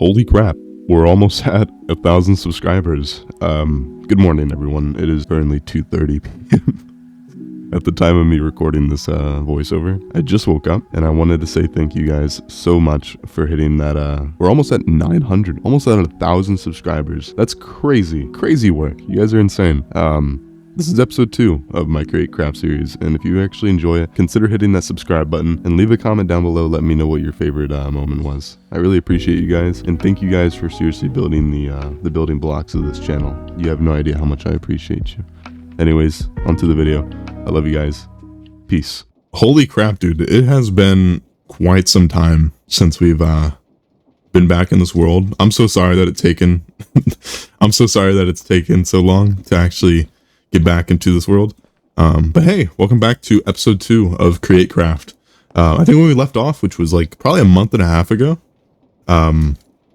Holy crap, we're almost at 1,000 subscribers. Good morning, everyone. It is currently 2:30 p.m. at the time of me recording this voiceover. I just woke up, and I wanted to say thank you guys so much for hitting that. We're almost at 900, almost at 1,000 subscribers. That's crazy, crazy work. You guys are insane. This is episode 2 of my Create Craft series, and if you actually enjoy it, consider hitting that subscribe button and leave a comment down below. Let me know what your favorite moment was. I really appreciate you guys, and thank you guys for seriously building the building blocks of this channel. You have no idea how much I appreciate you. Anyways, onto the video. I love you guys. Peace. Holy crap, dude. It has been quite some time since we've been back in this world. I'm so sorry that it's taken I'm so sorry that it's taken so long to actually get back into this world. But hey, welcome back to episode 2 of Create Craft. I think when we left off, which was like probably a month and a half ago,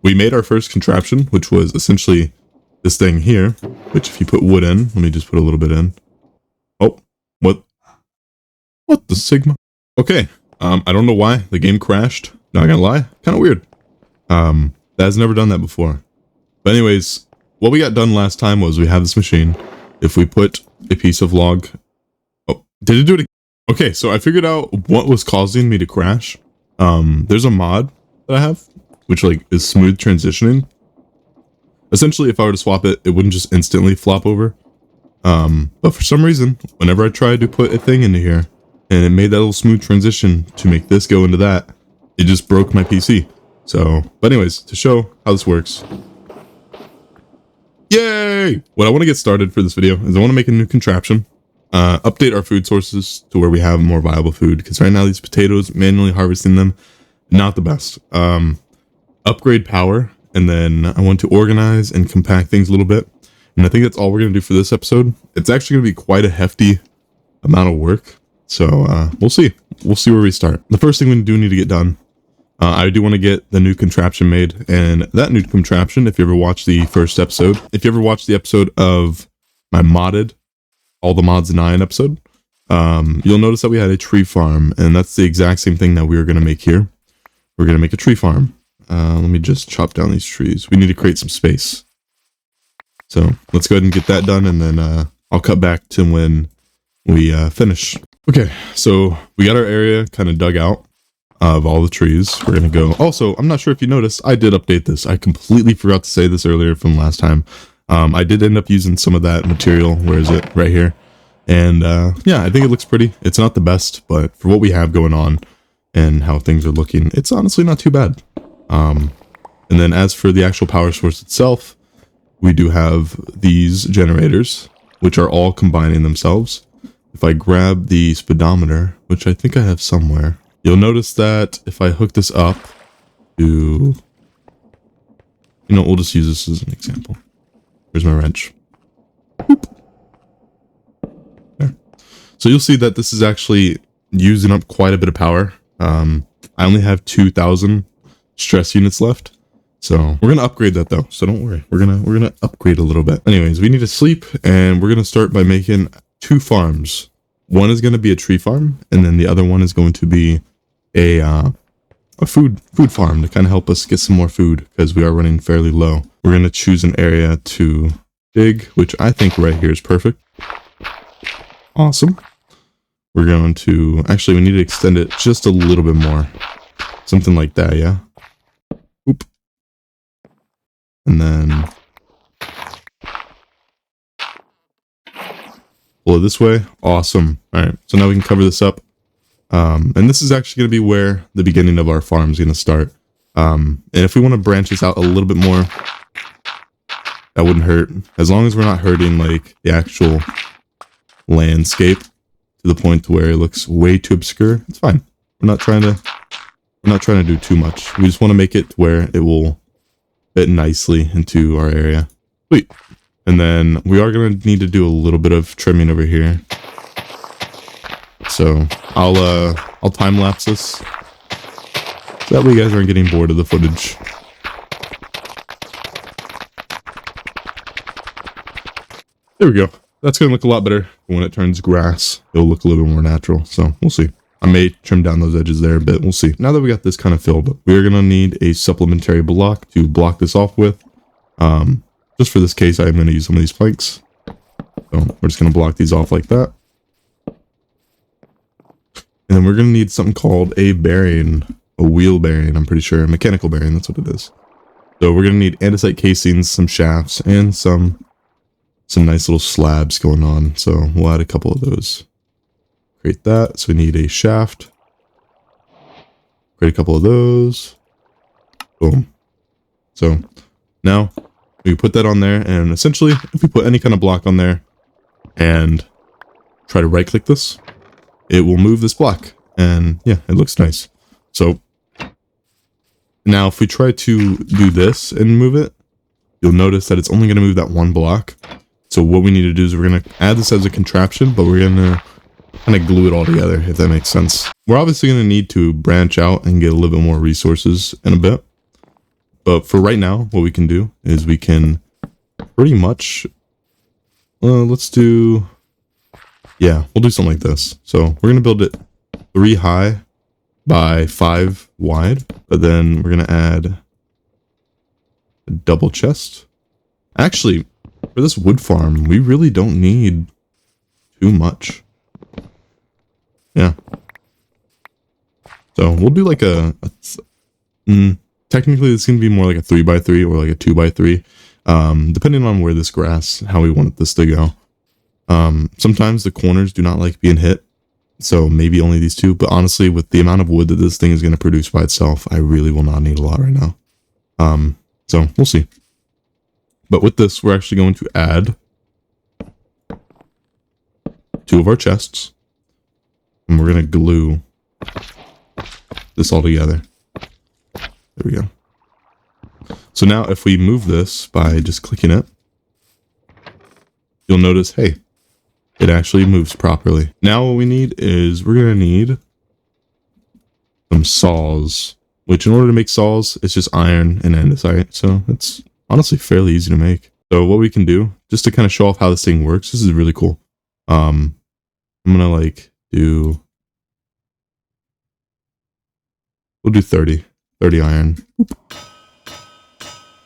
we made our first contraption, which was essentially this thing here, which if you put wood in, let me just put a little bit in. Oh, what the Sigma? Okay, I don't know why the game crashed. Not gonna lie, kind of weird. That has never done that before. But anyways, what we got done last time was we have this machine. If we put a piece of log... Oh, did it do it again? Okay, so I figured out what was causing me to crash. There's a mod that I have, which like is smooth transitioning. Essentially, if I were to swap it, it wouldn't just instantly flop over. But for some reason, whenever I tried to put a thing into here, and it made that little smooth transition to make this go into that, it just broke my PC. So, but anyways, to show how this works... Yay! What I want to get started for this video is I want to make a new contraption, update our food sources to where we have more viable food, because right now these potatoes, manually harvesting them, not the best. Upgrade power, and then I want to organize and compact things a little bit, and I think that's all we're going to do for this episode. It's actually going to be quite a hefty amount of work, so we'll see where we start. The first thing we do need to get done, I do want to get the new contraption made, and that new contraption, if you ever watched the first episode, if you ever watched the episode of my modded all the mods 9 episode, you'll notice that we had a tree farm, and that's the exact same thing that we were going to make here. We're going to make a tree farm. Let me just chop down these trees. We need to create some space. So let's go ahead and get that done, and then I'll cut back to when we finish. Okay, so we got our area kind of dug out of all the trees. We're gonna go. Also, I'm not sure if you noticed, I did update this. I completely forgot to say this earlier from last time. I did end up using some of that material. Where is it? Right here. And yeah, I think it looks pretty. It's not the best, but for what we have going on and how things are looking, it's honestly not too bad. And then as for the actual power source itself, we do have these generators, which are all combining themselves. If I grab the speedometer, which I think I have somewhere, you'll notice that if I hook this up to, you know, we'll just use this as an example. Here's my wrench. Boop. There. So you'll see that this is actually using up quite a bit of power. I only have 2,000 stress units left. So we're going to upgrade that though. So don't worry. We're going to upgrade a little bit. Anyways, we need to sleep, and we're going to start by making 2 farms. One is going to be a tree farm, and then the other one is going to be a food farm to kind of help us get some more food, because we are running fairly low. We're going to choose an area to dig, which I think right here is perfect. Awesome. We're going to, actually we need to extend it just a little bit more. Something like that, yeah. Oop. And then pull it this way. Awesome. All right, so now we can cover this up. And this is actually going to be where the beginning of our farm is going to start. And if we want to branch this out a little bit more, that wouldn't hurt. As long as we're not hurting like the actual landscape to the point where it looks way too obscure, it's fine. We're not trying to do too much. We just want to make it where it will fit nicely into our area. Sweet. And then we are going to need to do a little bit of trimming over here. So I'll time lapse this, so that way you guys aren't getting bored of the footage. There we go. That's gonna look a lot better when it turns grass. It'll look a little bit more natural. So we'll see. I may trim down those edges there a bit. We'll see. Now that we got this kind of filled, we're going to need a supplementary block to block this off with. Just for this case, I'm going to use some of these planks. So we're just going to block these off like that. And then we're going to need something called a bearing, a wheel bearing, I'm pretty sure. A mechanical bearing, that's what it is. So we're going to need andesite casings, some shafts, and some nice little slabs going on. So we'll add a couple of those. Create that. So we need a shaft. Create a couple of those. Boom. So now we put that on there, and essentially if we put any kind of block on there and try to right click this, it will move this block, and yeah, it looks nice. So now if we try to do this and move it, you'll notice that it's only going to move that one block. So what we need to do is we're going to add this as a contraption, but we're going to kind of glue it all together, if that makes sense. We're obviously going to need to branch out and get a little bit more resources in a bit. But for right now, what we can do is we can pretty much, let's do, yeah, we'll do something like this. So we're going to build it 3 high by 5 wide, but then we're going to add a double chest. Actually, for this wood farm, we really don't need too much. Yeah. So we'll do like technically it's going to be more like a 3 by 3 or like a 2 by 3, depending on where this grass, how we want this to go. Sometimes the corners do not like being hit, so maybe only these 2, but honestly, with the amount of wood that this thing is going to produce by itself, I really will not need a lot right now. So we'll see. But with this, we're actually going to add 2 of our chests, and we're going to glue this all together. There we go. So now if we move this by just clicking it, you'll notice, hey, it actually moves properly. Now what we need is we're going to need some saws, which in order to make saws, it's just iron and andesite. So it's honestly fairly easy to make. So what we can do, just to kind of show off how this thing works, this is really cool. I'm going to like do, we'll do 30 iron.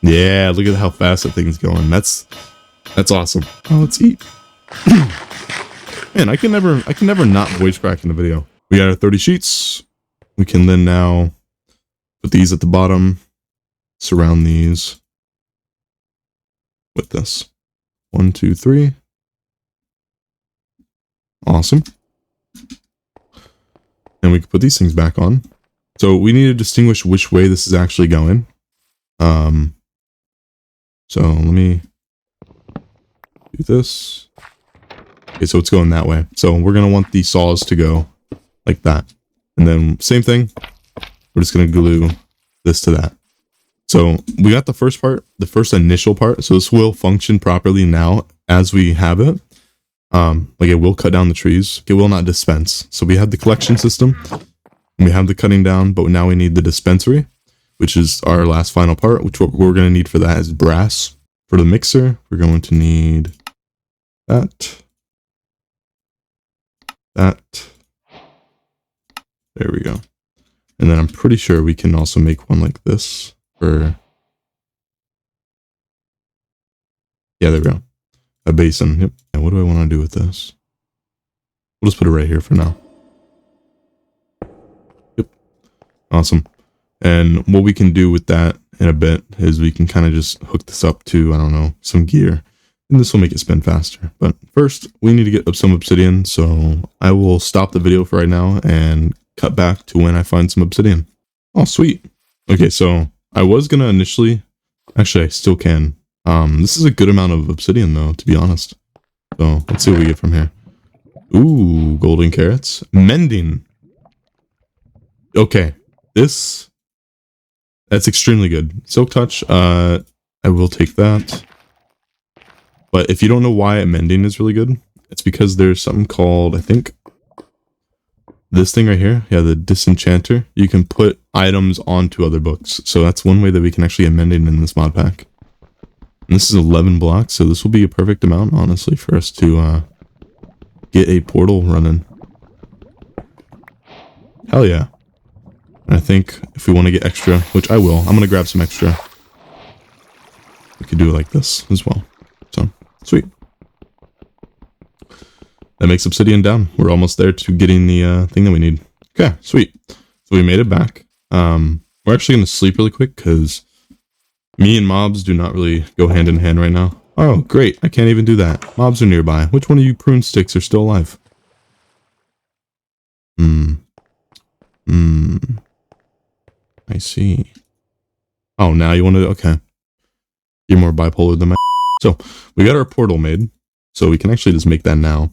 Yeah, look at how fast that thing's going. That's awesome. Oh, let's eat. Man, I can never not voice crack in the video. We got our 30 sheets. We can then now put these at the bottom, surround these with this. 1, 2, 3. Awesome. And we can put these things back on. So we need to distinguish which way this is actually going. So let me do this. Okay, so it's going that way. So we're going to want the saws to go like that. And then same thing. We're just going to glue this to that. So we got the first part, the first initial part. So this will function properly now as we have it. Like it will cut down the trees. It will not dispense. So we have the collection system. We have the cutting down, but now we need the dispensary, which is our last final part, which what we're going to need for that is brass. For the mixer, we're going to need that. There we go. And then I'm pretty sure we can also make one like this for, yeah, there we go. A basin. Yep. And what do I want to do with this? We'll just put it right here for now. Yep. Awesome. And what we can do with that in a bit is we can kind of just hook this up to, I don't know, some gear. And this will make it spin faster. But first, we need to get up some obsidian. So I will stop the video for right now and cut back to when I find some obsidian. Oh, sweet. Okay, so I was going to initially, actually I still can. This is a good amount of obsidian though, to be honest. So let's see what we get from here. Ooh, golden carrots. Mending. Okay, that's extremely good. Silk touch, I will take that. But if you don't know why mending is really good, it's because there's something called, I think, this thing right here. Yeah, the disenchanter. You can put items onto other books. So that's one way that we can actually get mending in this mod pack. And this is 11 blocks, so this will be a perfect amount, honestly, for us to get a portal running. Hell yeah. And I think if we want to get extra, which I will, I'm going to grab some extra. We could do it like this as well. So, sweet. That makes obsidian down. We're almost there to getting the thing that we need. Okay, sweet. So we made it back. We're actually going to sleep really quick because me and mobs do not really go hand in hand right now. Oh, great. I can't even do that. Mobs are nearby. Which one of you prune sticks are still alive? I see. Oh, now you want to... Okay. You're more bipolar than my... So, we got our portal made. So we can actually just make that now.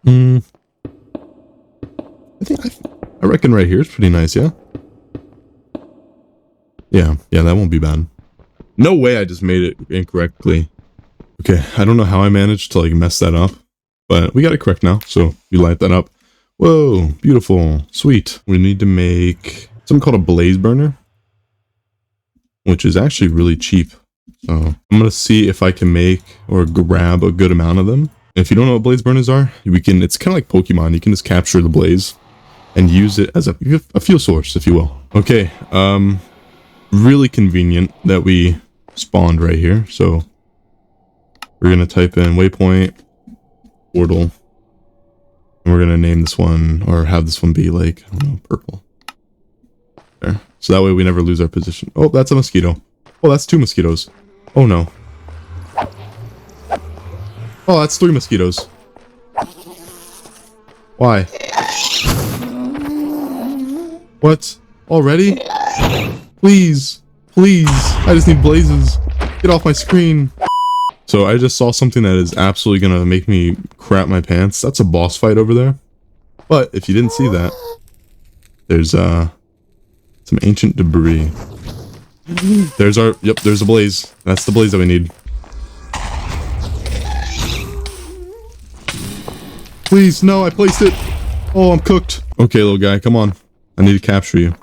I reckon right here is pretty nice, yeah? Yeah, that won't be bad. No way I just made it incorrectly. Okay, I don't know how I managed to like mess that up, but we got it correct now, so we light that up. Whoa, beautiful, sweet. We need to make something called a blaze burner, which is actually really cheap. So I'm gonna see if I can make or grab a good amount of them. If you don't know what blaze burners are, it's kind of like Pokemon. You can just capture the blaze and use it as a fuel source, if you will. Okay, really convenient that we spawned right here. So we're gonna type in waypoint portal, and we're gonna name this one or have this one be like, I don't know, purple. There. So that way we never lose our position. Oh, that's a mosquito. Oh, that's 2 mosquitoes. Oh no. Oh, that's 3 mosquitoes. Why? What? Already? Please. Please. I just need blazes. Get off my screen. So I just saw something that is absolutely gonna make me crap my pants. That's a boss fight over there. But if you didn't see that, there's some ancient debris. There's a blaze. That's the blaze that we need. Please, no, I placed it. Oh, I'm cooked. Okay, little guy, come on. I need to capture you.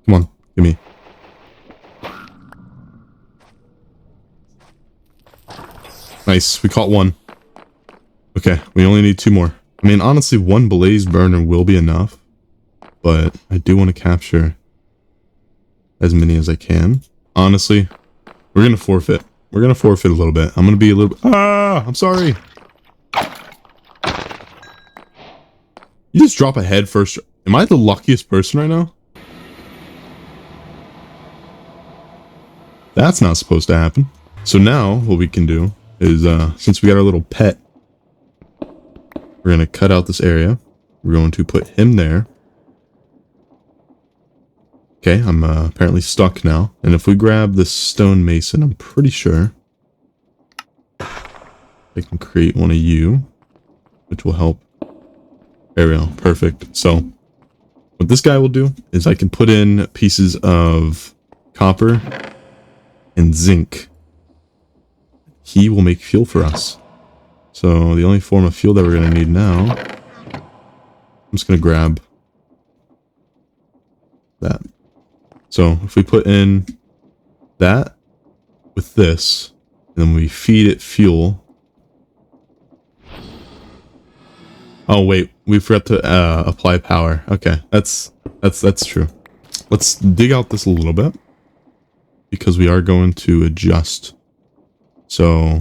Come on, give me. Nice, we caught one. Okay, we only need 2 more. I mean, honestly, 1 blaze burner will be enough, but I do want to capture as many as I can. Honestly, we're going to forfeit. We're going to forfeit a little bit. I'm going to be a little bit... Ah! I'm sorry! You just drop a head first. Am I the luckiest person right now? That's not supposed to happen. So now, what we can do is, since we got our little pet, we're going to cut out this area. We're going to put him there. Okay, I'm apparently stuck now. And if we grab this stone mason, I'm pretty sure I can create one of you, which will help. There we go. Perfect. So what this guy will do is I can put in pieces of copper and zinc. He will make fuel for us. So the only form of fuel that we're going to need now, I'm just going to grab that. So if we put in that with this, and then we feed it fuel. Oh wait, we forgot to apply power. Okay, that's true. Let's dig out this a little bit because we are going to adjust. So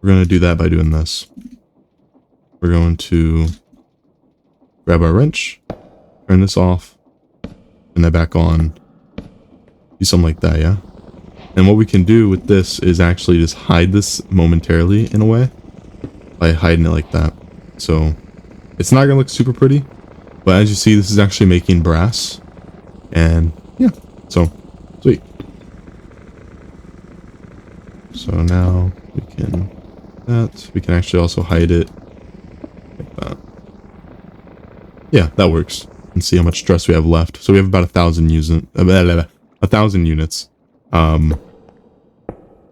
we're going to do that by doing this. We're going to grab our wrench, turn this off, and then back on. Do something like that, yeah? And what we can do with this is actually just hide this momentarily in a way by hiding it like that. So it's not going to look super pretty, but as you see, this is actually making brass. And yeah, so sweet. So now we can actually also hide it like that. Yeah, that works. And see how much stress we have left. So we have about 1,000 units.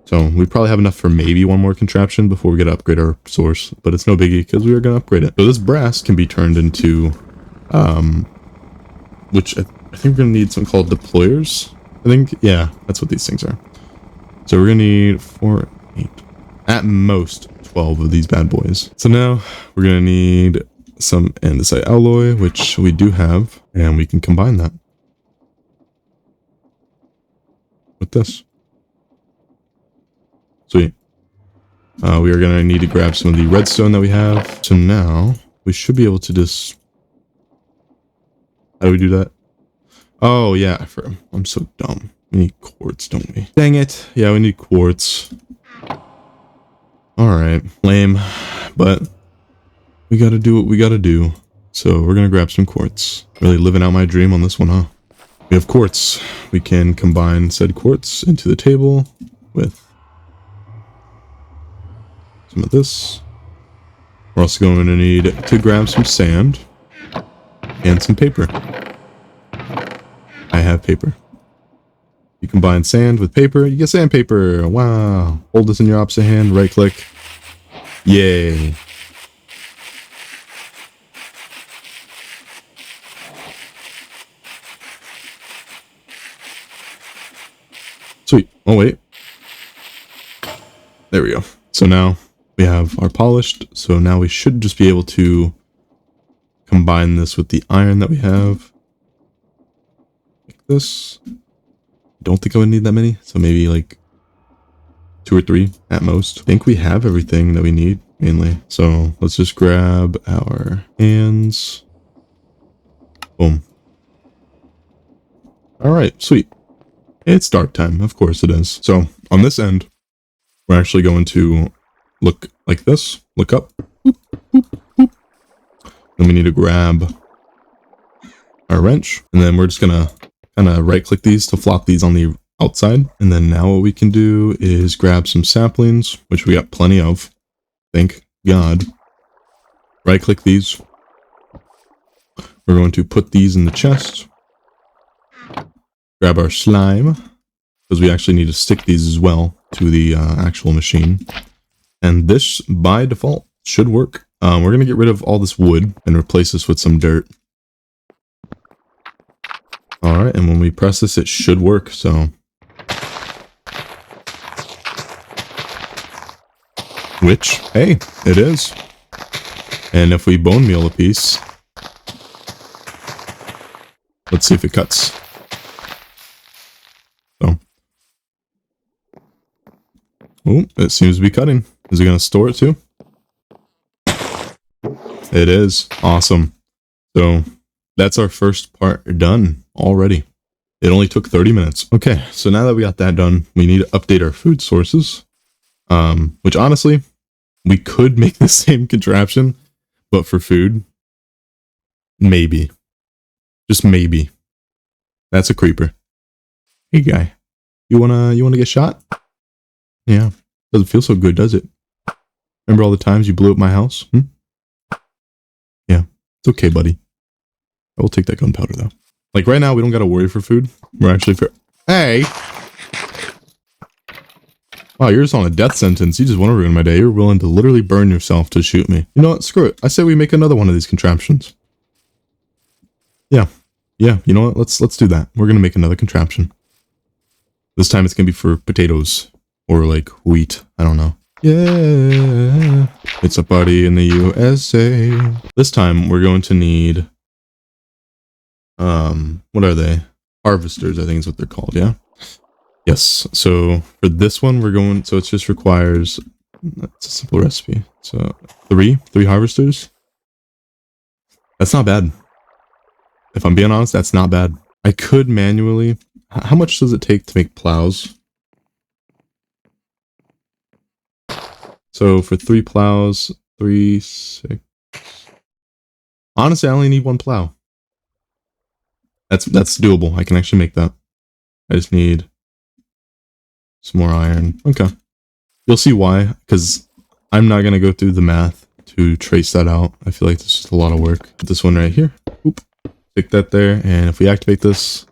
So we probably have enough for maybe one more contraption before we get to upgrade our source, but it's no biggie because we are going to upgrade it. So this brass can be turned into, which I think we're going to need something called deployers. I think, yeah, that's what these things are. So we're going to need 4, 8. at most 12 of these bad boys. So now we're going to need some andesite alloy, which we do have, and we can combine that with this. Sweet. We are going to need to grab some of the redstone that we have. So now we should be able to just... How do we do that? Oh, yeah. I'm so dumb. We need quartz, don't we? Dang it. Yeah, we need quartz. Alright. Lame. But we gotta do what we gotta do. So we're gonna grab some quartz. Really living out my dream on this one, huh? We have quartz. We can combine said quartz into the table with some of this. We're also going to need to grab some sand and some paper. I have paper. You combine sand with paper, you get sandpaper. Wow. Hold this in your opposite hand, right click. Yay. Sweet. Oh, wait. There we go. So now we have our polished. So now we should just be able to combine this with the iron that we have. Like this. Don't think I would need that many. So maybe like 2 or 3 at most. I think we have everything that we need mainly. So let's just grab our hands. Boom. All right, sweet. It's dark time. Of course it is. So on this end, we're actually going to look like this. Look up. Boop, boop, boop. Then we need to grab our wrench. And then we're just going to kind of right click these to flop these on the outside. And then now what we can do is grab some saplings, which we got plenty of. Thank God. Right click these. We're going to put these in the chest. Grab our slime, because we actually need to stick these as well to the actual machine. And this, by default, should work. We're going to get rid of all this wood and replace this with some dirt. Alright, and when we press this, it should work, so... Which, hey, it is. And if we bone meal a piece... Let's see if it cuts. So. Oh, it seems to be cutting. Is it going to store it too? It is. Awesome. So, that's our first part done already. It only took 30 minutes. Okay, so now that we got that done, we need to update our food sources. Which honestly, we could make the same contraption, but for food, maybe. Just maybe. That's a creeper. Hey guy, you wanna get shot? Yeah, doesn't feel so good, does it? Remember all the times you blew up my house? Yeah, it's okay, buddy. I will take that gunpowder though. Like right now, we don't gotta worry for food. We're actually fair. Hey! Wow, you're just on a death sentence. You just want to ruin my day. You're willing to literally burn yourself to shoot me. You know what? Screw it. I say we make another one of these contraptions. Yeah. Yeah, you know what? Let's do that. We're gonna make another contraption. This time it's gonna be for potatoes. Or like wheat. I don't know. Yeah. It's a party in the USA. This time we're going to need... what are they? Harvesters, I think is what they're called, yeah? Yes, so for this one, we're going, so it just requires, it's a simple recipe. So three harvesters. That's not bad. If I'm being honest, that's not bad. I could manually, how much does it take to make plows? So for 3 plows, 3, 6. Honestly, I only need 1 plow. That's doable. I can actually make that. I just need some more iron. Okay. You'll see why, because I'm not going to go through the math to trace that out. I feel like it's just a lot of work. Put this one right here. Oop. Stick that there. And if we activate this,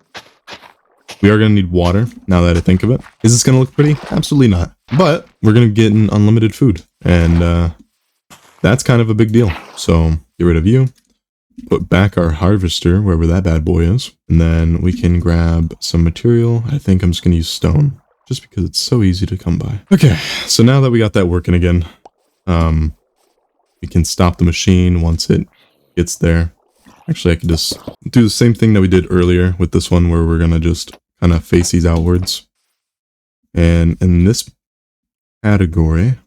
we are going to need water, now that I think of it. Is this going to look pretty? Absolutely not. But we're going to get an unlimited food. And that's kind of a big deal. So get rid of you. Put back our harvester, wherever that bad boy is. And then we can grab some material. I think I'm just going to use stone. just because it's so easy to come by. Okay, so now that we got that working again, we can stop the machine once it gets there. Actually, I could just do the same thing that we did earlier with this one, where we're going to just kind of face these outwards. And in this category,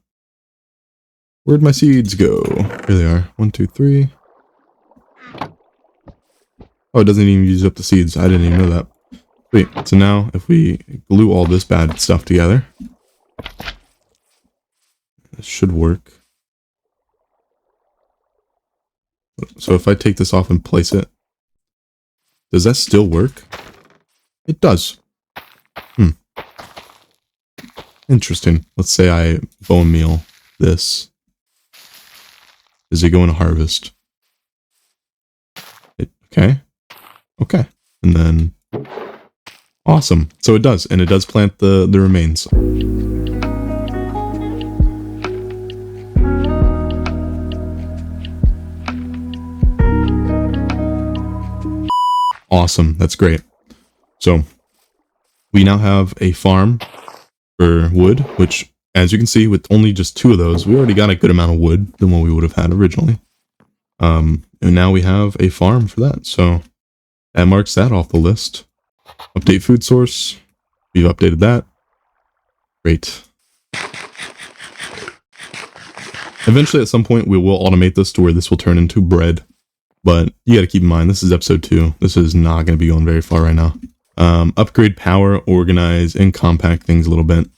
where'd my seeds go? Here they are. 1, 2, 3. Oh, it doesn't even use up the seeds. I didn't even know that. Wait, so now if we glue all this bad stuff together, it should work. So if I take this off and place it, does that still work? It does. Interesting. Let's say I bone meal this. Is it going to harvest? Okay. Okay. And then... Awesome. So it does. And it does plant the remains. Awesome. That's great. So we now have a farm for wood, which, as you can see, with only just 2 of those, we already got a good amount of wood than what we would have had originally. And now we have a farm for that. So that marks that off the list. Update food source. We've updated that. Great. Eventually, at some point, we will automate this to where this will turn into bread. But you got to keep in mind, this is episode 2. This is not going to be going very far right now. Upgrade power, organize, and compact things a little bit.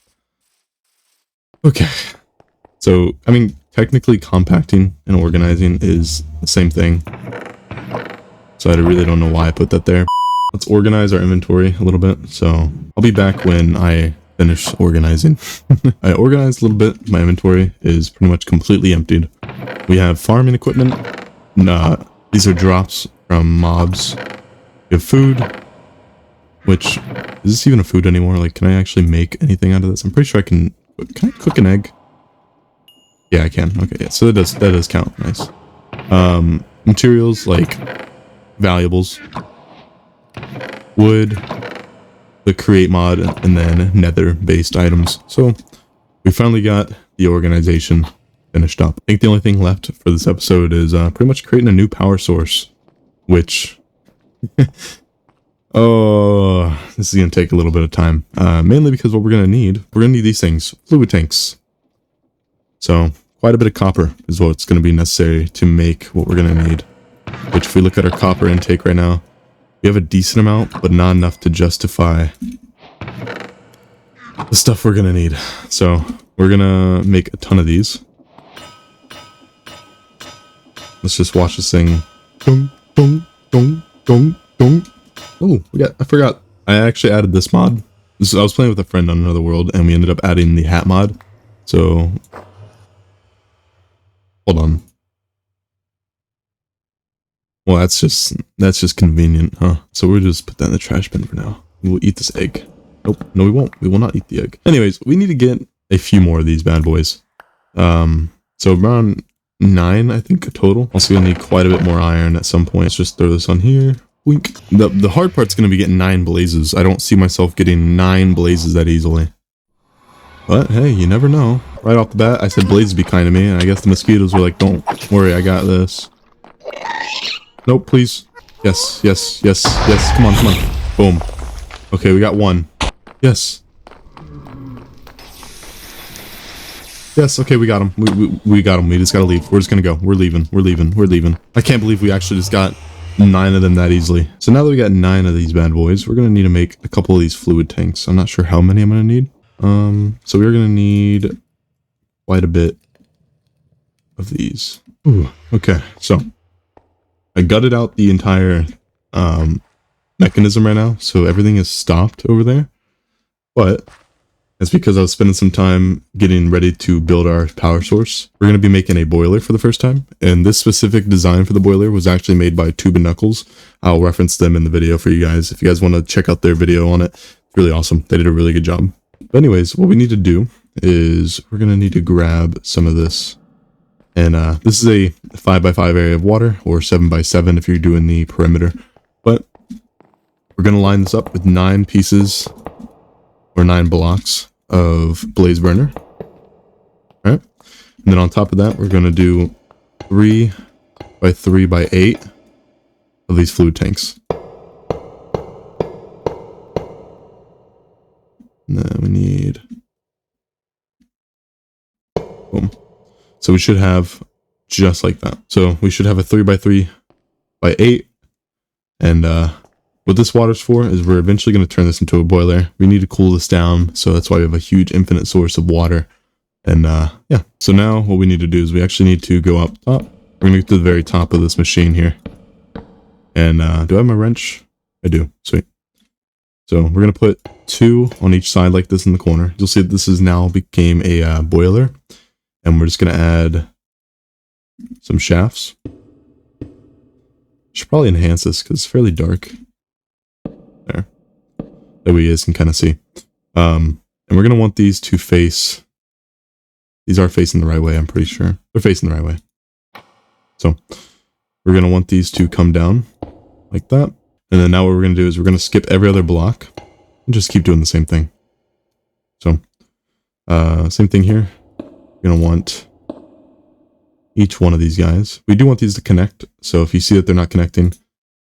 Okay. So, I mean, technically compacting and organizing is the same thing. So I really don't know why I put that there. Let's organize our inventory a little bit. So I'll be back when I finish organizing. I organized a little bit. My inventory is pretty much completely emptied. We have farming equipment. These are drops from mobs. We have food, which, is this even a food anymore? Like, can I actually make anything out of this? I'm pretty sure I can I cook an egg? Yeah, I can. Okay, yeah, so that does count. Nice. Materials like valuables, wood, the create mod, and then nether based items. So we finally got the organization finished up. I think the only thing left for this episode is pretty much creating a new power source, which oh, this is gonna take a little bit of time, mainly because what we're gonna need these things, fluid tanks. So quite a bit of copper is what's going to be necessary to make what we're going to need. Which, if we look at our copper intake right now, we have a decent amount, but not enough to justify the stuff we're going to need. So we're going to make a ton of these. Let's just watch this thing. Dong, dong, dong, dong, dong. Oh, I forgot. I actually added this mod. I was playing with a friend on another world, and we ended up adding the hat mod. So... hold on. Well, that's just convenient, huh? So we'll just put that in the trash bin for now. We'll eat this egg. Nope, no we won't. We will not eat the egg. Anyways, we need to get a few more of these bad boys. So around 9, I think, total. Also gonna need quite a bit more iron at some point. Let's just throw this on here. Wink. The hard part's gonna be getting 9 blazes. I don't see myself getting 9 blazes that easily. But hey, you never know. Right off the bat, I said blazes be kind to me, and I guess the mosquitoes were like, don't worry, I got this. Nope, please. Yes, yes, yes, yes. Come on, come on. Boom. Okay, we got 1. Yes. Yes, okay, we got him. We got him. We just gotta leave. We're just gonna go. We're leaving. We're leaving. We're leaving. I can't believe we actually just got 9 of them that easily. So now that we got 9 of these bad boys, we're gonna need to make a couple of these fluid tanks. I'm not sure how many I'm gonna need. So we're gonna need quite a bit of these. Ooh, okay, so I gutted out the entire mechanism right now, so everything is stopped over there. But that's because I was spending some time getting ready to build our power source. We're going to be making a boiler for the first time, and this specific design for the boiler was actually made by Tube and Knuckles. I'll reference them in the video for you guys. If you guys want to check out their video on it, it's really awesome. They did a really good job. But anyways, what we need to do is we're going to need to grab some of this. And this is a 5x5 area of water, or 7x7 if you're doing the perimeter. But we're going to line this up with 9 pieces, or 9 blocks of blaze burner. All right. And then on top of that, we're going to do 3 by 3 by 8 of these fluid tanks. And then we need, boom. So we should have just like that. So we should have a 3 by 3 by 8. And what this water's for is we're eventually going to turn this into a boiler. We need to cool this down. So that's why we have a huge infinite source of water. And yeah, so now what we need to do is we actually need to go up top. We're going to get to the very top of this machine here. And do I have my wrench? I do. Sweet. So we're going to put 2 on each side like this in the corner. You'll see that this is now became a boiler. And we're just going to add some shafts. Should probably enhance this because it's fairly dark. There. That way you guys can kind of see. And we're going to want these to face. These are facing the right way, I'm pretty sure. They're facing the right way. So we're going to want these to come down like that. And then now what we're going to do is we're going to skip every other block and just keep doing the same thing. So same thing here. We're going to want each one of these guys. We do want these to connect. So if you see that they're not connecting,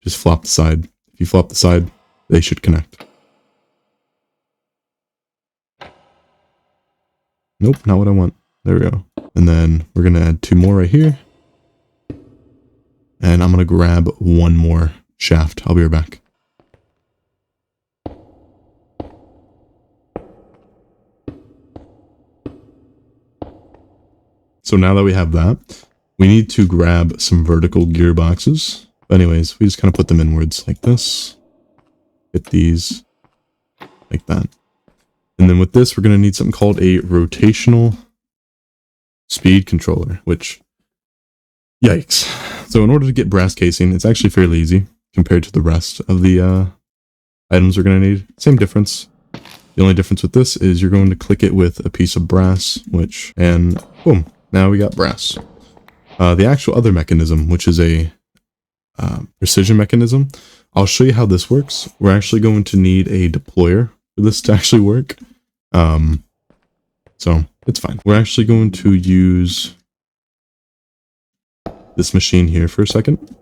just flop the side. If you flop the side, they should connect. Nope, not what I want. There we go. And then we're going to add 2 more right here. And I'm going to grab 1 more shaft. I'll be right back. So now that we have that, we need to grab some vertical gearboxes. Anyways, we just kind of put them inwards like this. Hit these like that. And then with this, we're going to need something called a rotational speed controller, which, yikes. So in order to get brass casing, it's actually fairly easy compared to the rest of the items we're going to need. Same difference. The only difference with this is you're going to click it with a piece of brass, and boom, now we got brass. The actual other mechanism, which is a precision mechanism, I'll show you how this works. We're actually going to need a deployer for this to actually work. So it's fine. We're actually going to use this machine here for a second.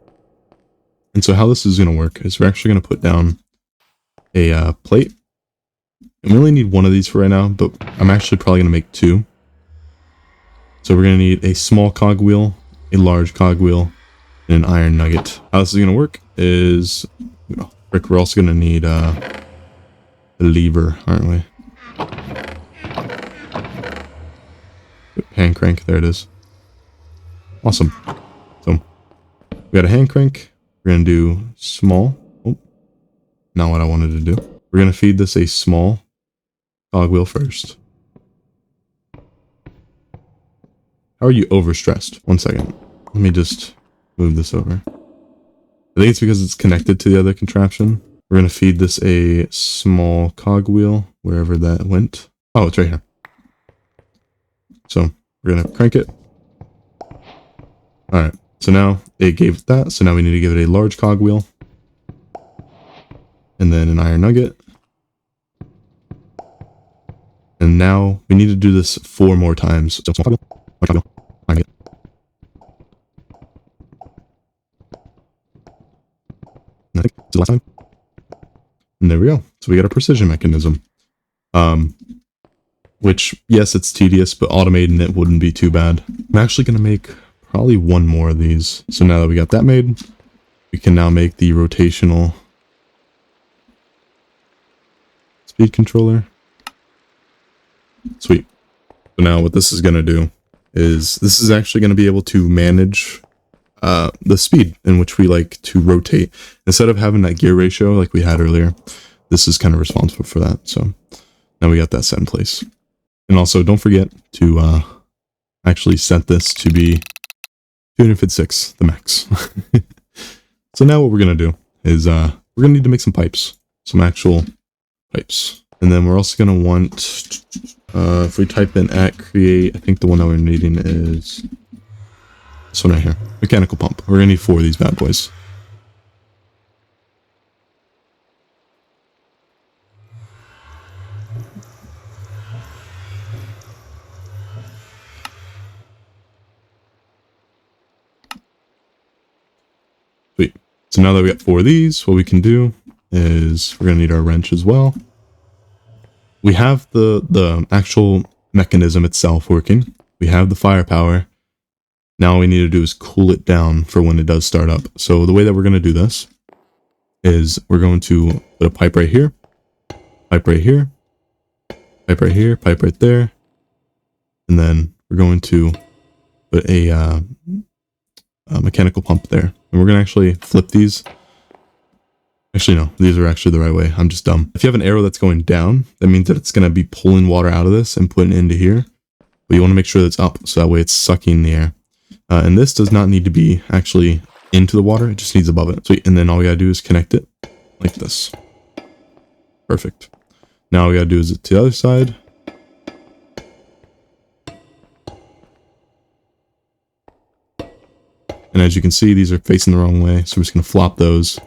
And so how this is going to work is we're actually going to put down a plate. And we only need 1 of these for right now, but I'm actually probably going to make 2. So we're going to need a small cogwheel, a large cogwheel, and an iron nugget. How this is going to work is, we're also going to need a lever, aren't we? Hand crank, there it is. Awesome. So we got a hand crank. We're going to do small. Oh, not what I wanted to do. We're going to feed this a small cogwheel first. How are you overstressed? 1 second. Let me just move this over. I think it's because it's connected to the other contraption. We're going to feed this a small cogwheel wherever that went. Oh, it's right here. So we're going to crank it. All right. So now it gave it that. So now we need to give it a large cogwheel. And then an iron nugget. And now we need to do this 4 more times. So small cogwheel, large cogwheel, iron nugget. And I think it's the last time. And there we go. So we got a precision mechanism. Which, yes, it's tedious, but automating it wouldn't be too bad. I'm actually going to make probably 1 more of these. So now that we got that made, we can now make the rotational speed controller. Sweet. So now what this is going to do is this is actually going to be able to manage the speed in which we like to rotate. Instead of having that gear ratio like we had earlier, this is kind of responsible for that. So now we got that set in place. And also don't forget to actually set this to be 256, the max. So now what we're going to do is we're going to need to make some pipes, some actual pipes. And then we're also going to want, if we type in at create, I think the one that we're needing is this one right here, mechanical pump. We're going to need 4 of these bad boys. So now that we got 4 of these, what we can do is we're going to need our wrench as well. We have the actual mechanism itself working. We have the firepower. Now all we need to do is cool it down for when it does start up. So the way that we're going to do this is we're going to put a pipe right here, pipe right here, pipe right here, pipe right there. And then we're going to put a mechanical pump there. And we're going to actually flip these. Actually, no, these are actually the right way. I'm just dumb. If you have an arrow that's going down, that means that it's going to be pulling water out of this and putting it into here. But you want to make sure that it's up, so that way it's sucking the air. And this does not need to be actually into the water. It just needs above it. So, and then all we gotta do is connect it like this. Perfect. Now all we gotta do is it to the other side. And as you can see, these are facing the wrong way. So we're just gonna flop those.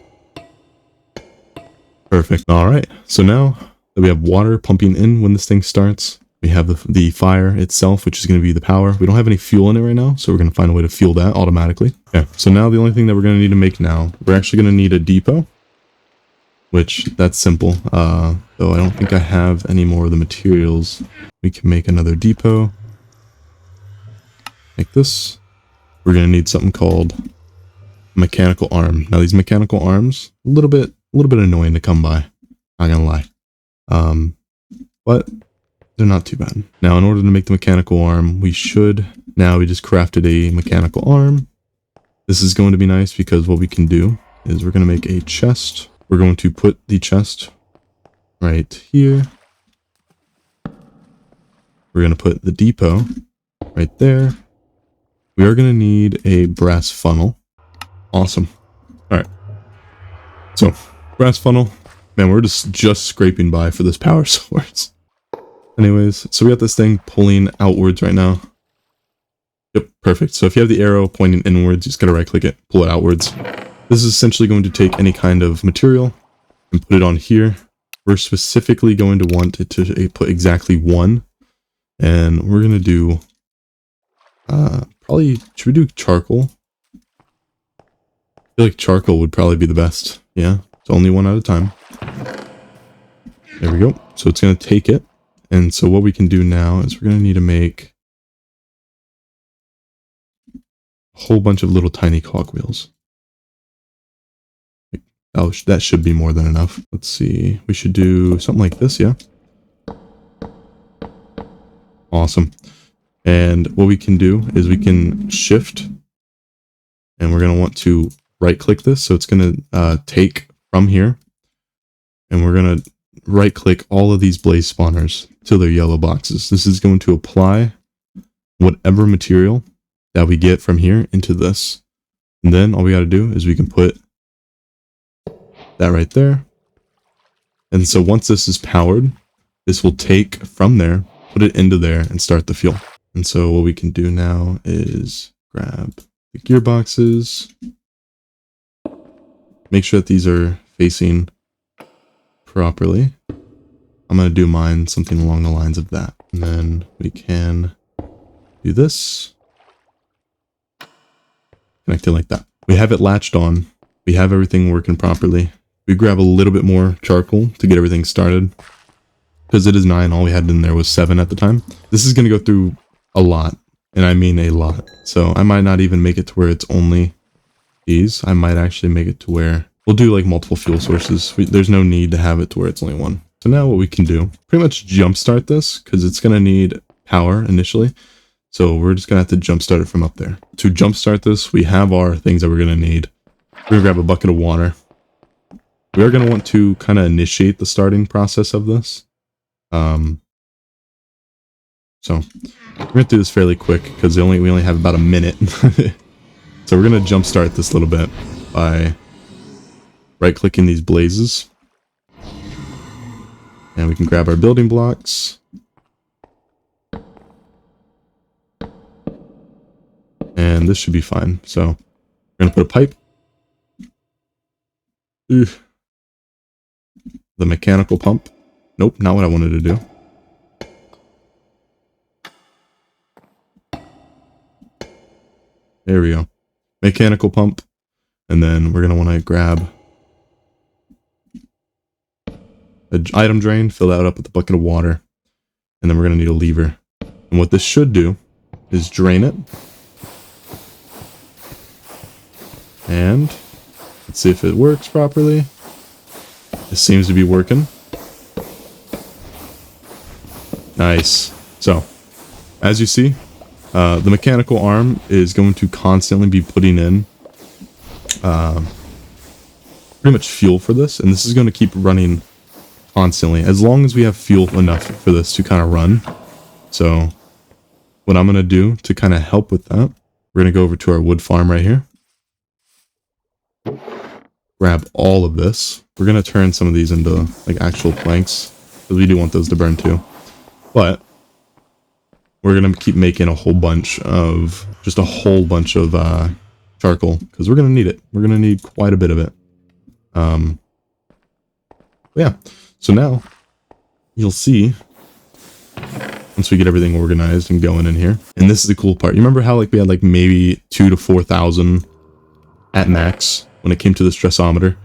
Perfect. All right. So now that we have water pumping in when this thing starts, we have the fire itself, which is going to be the power. We don't have any fuel in it right now, so we're going to find a way to fuel that automatically. Okay, so now the only thing that we're going to need to make now, we're actually going to need a depot, which that's simple. Though I don't think I have any more of the materials. We can make another depot. Like this. We're going to need something called mechanical arm. Now these mechanical arms, a little bit annoying to come by. Not going to lie. But they're not too bad. Now, in order to make the mechanical arm, we just crafted a mechanical arm. This is going to be nice because what we can do is we're going to make a chest. We're going to put the chest right here. We're going to put the depot right there. We are going to need a brass funnel. Awesome. All right. So, brass funnel. Man, we're just scraping by for this power source. Anyways, so we got this thing pulling outwards right now. Yep, perfect. So if you have the arrow pointing inwards, you just gotta right click it, pull it outwards. This is essentially going to take any kind of material and put it on here. We're specifically going to want it to put exactly 1. And we're gonna do, should we do charcoal? I feel like charcoal would probably be the best. Yeah, it's only 1 at a time. There we go. So it's gonna take it. And so what we can do now is we're going to need to make a whole bunch of little tiny cogwheels. Oh, that should be more than enough. Let's see. We should do something like this, yeah? Awesome. And what we can do is we can shift. And we're going to want to right click this. So it's going to take from here. And we're going to right click all of these blaze spawners till they're yellow boxes. This is going to apply whatever material that we get from here into this. And then all we got to do is we can put that right there. And so once this is powered, this will take from there, put it into there and start the fuel. And so what we can do now is grab the gearboxes, make sure that these are facing properly. I'm going to do mine something along the lines of that. And then we can do this. Connect it like that. We have it latched on. We have everything working properly. We grab a little bit more charcoal to get everything started. Because it is 9, all we had in there was 7 at the time. This is going to go through a lot. And I mean a lot. So I might not even make it to where it's only these. I might actually make it to where we'll do like multiple fuel sources. There's no need to have it to where it's only 1. So now what we can do, pretty much jumpstart this because it's going to need power initially. So we're just going to have to jumpstart it from up there. To jumpstart this, we have our things that we're going to need. We're going to grab a bucket of water. We are going to want to kind of initiate the starting process of this. So we're going to do this fairly quick because we only have about a minute. So we're going to jumpstart this a little bit by right-clicking these blazes. And we can grab our building blocks. And this should be fine. So we're going to put a pipe. Ugh. The mechanical pump. Nope, not what I wanted to do. There we go. Mechanical pump. And then we're going to want to grab an item drain, fill that up with a bucket of water. And then we're going to need a lever. And what this should do is drain it. And let's see if it works properly. It seems to be working. Nice. So, as you see, the mechanical arm is going to constantly be putting in pretty much fuel for this, and this is going to keep running constantly as long as we have fuel enough for this to kind of run. So what I'm going to do to kind of help with that, we're going to go over to our wood farm right here, grab all of this. We're going to turn some of these into like actual planks because we do want those to burn too, but we're going to keep making a whole bunch of charcoal because we're going to need it. We're going to need quite a bit of it. Yeah. So now you'll see once we get everything organized and going in here. And this is the cool part. You remember how like we had like maybe 2,000 to 4,000 at max when it came to the stressometer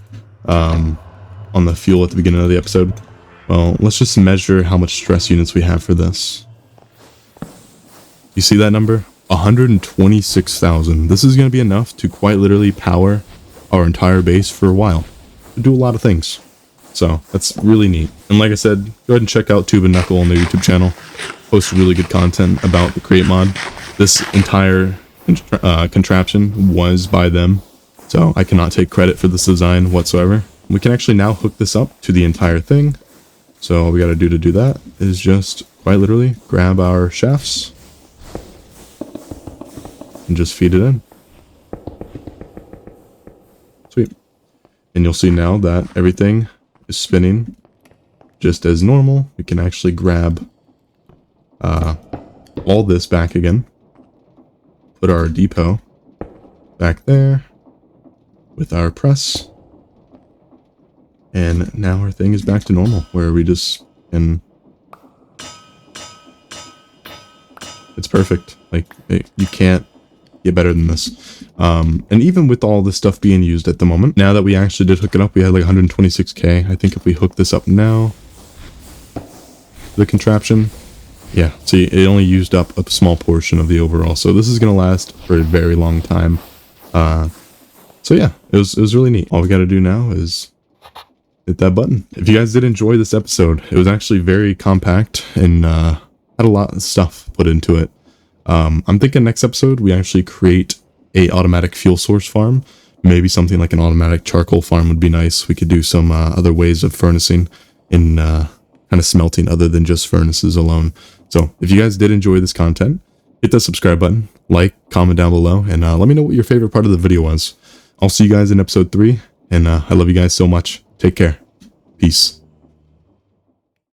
on the fuel at the beginning of the episode? Well, let's just measure how much stress units we have for this. You see that number? 126,000. This is going to be enough to quite literally power our entire base for a while. To do a lot of things. So that's really neat. And like I said, go ahead and check out Tube and Knuckle on their YouTube channel. Post really good content about the Create mod. This entire contraption was by them, so I cannot take credit for this design whatsoever. We can actually now hook this up to the entire thing. So all we got to do that is just quite literally grab our shafts and just feed it in. Sweet. And you'll see now that everything is spinning just as normal. We can actually grab all this back again. Put our depot back there with our press. And now our thing is back to normal, where we just can... It's perfect. Like, you can't get better than this. And even with all this stuff being used at the moment, now that we actually did hook it up, we had like 126k. I think if we hook this up now, the contraption, yeah, see, it only used up a small portion of the overall. So this is going to last for a very long time. So yeah, it was really neat. All we got to do now is hit that button. If you guys did enjoy this episode, it was actually very compact and had a lot of stuff put into it. I'm thinking next episode we actually create a automatic fuel source farm. Maybe something like an automatic charcoal farm would be nice. We could do some other ways of furnacing and kind of smelting other than just furnaces alone. So if you guys did enjoy this content, hit that subscribe button, like, comment down below, and let me know what your favorite part of the video was. I'll see you guys in episode 3, and I love you guys so much. Take care. Peace.